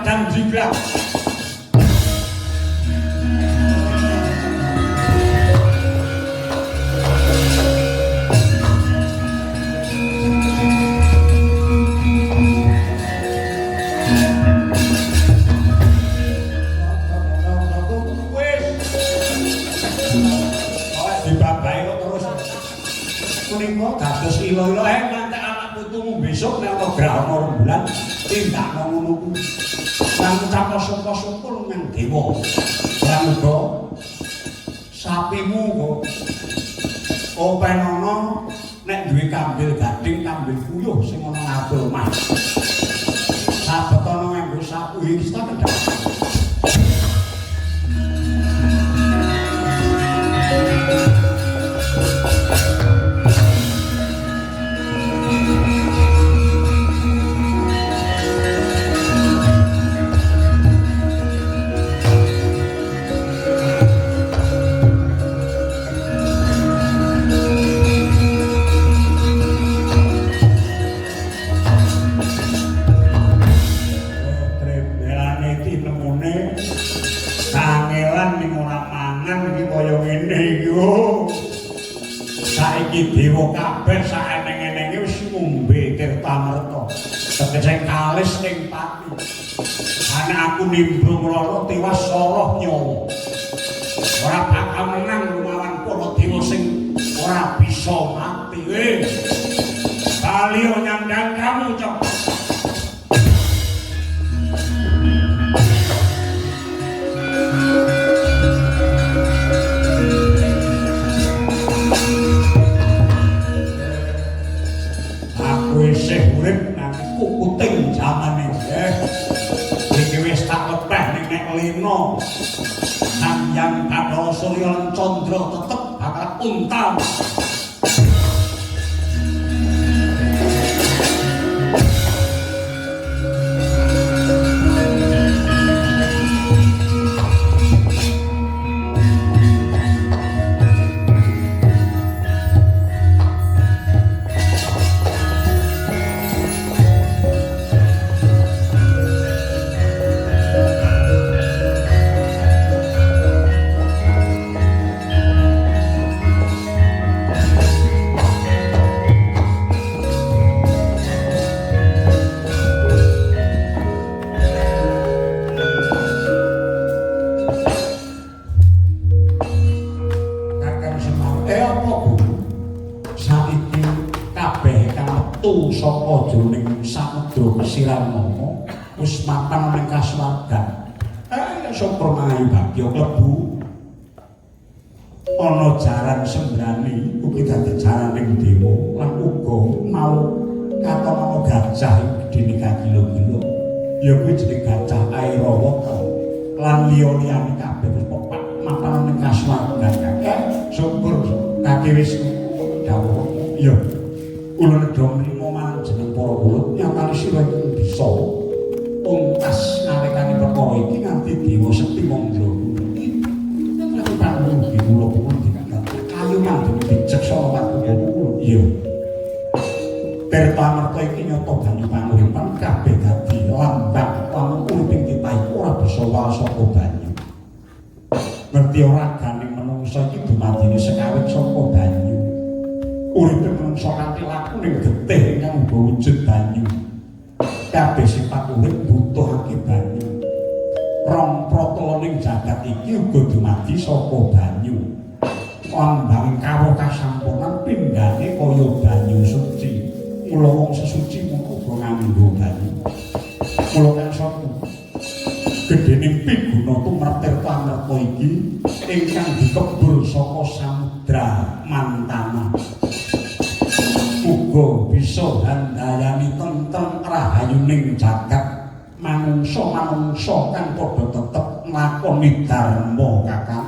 kadang jingkrak. Dados ilo-ilo ngantek anak putumu besok nek ana grahana rembulan tindakno ngono kuwi. Lan ucap syukur nang dewa. Lan uga sapimu kok openono nek duwe kambil gading kambil puyuh sing ana ngabul omah. Sabetono nganggo sapu iki tak kendhak. Dewa kabeh saeneng-enenge wis ngombe Tirtamerta. Tegese kalis ning pati. Anak aku nimbrung lara tiwas soroh nyawa. Ora bakal menang lawan para dewa sing ora bisa mati. Bali nyandang kamu, Cok. Kukuting jamane iki wis tak lepeh ning nek lena Sang Bathara Surya lan Candra tetep bakal untal. Saka jroning samudra Siramana wis mapan ning kasuwargan. Sopro Mayu Bagya klebu ana jaran sembrani ugi dadi jaraning dewa lan uga mau katon ana gajah gedene kagilo-gilo. Ya kuwi jeneng gajah Airawata lan liya-liyane kabeh wis pepak mapan ning kasuwargan. Syukur kake wis dawuh. Ya kula nedha mrimo marang jeneng para kula nyatane sira iki bisa tuntas narekane perkara iki nganti dewa sekti mangga. Nek pamu iki kula pun dikandhani kayu mandhe bijaksana waktu kula. Iya. Tirtamerta iki nyata banyu panguripan kabeh dadi lambang lan uriping kita iki ora bisa wae saka banyu. Ngerti ora ganing menungsa iki dumadine sekawit saka banyu. Uripe manungsa kanthi laku ning getih ingkang uga wujud banyu. Kabeh sifat urip butuhake banyu. Rong protoloning jagat iki uga dumadi saka banyu. Lambang karo kasampunan pinggane kaya banyu suci. Mula wong sesuci mung uga nganggo banyu. Mula kang sapa gedene piguna tumrap Tirtamerta iki ingkang dikebul saka samudra Mantana. Uga bisa handayani tentrem rahayuning jagat manungsa-manungsa kang padha tetep nglakoni dharma kakang.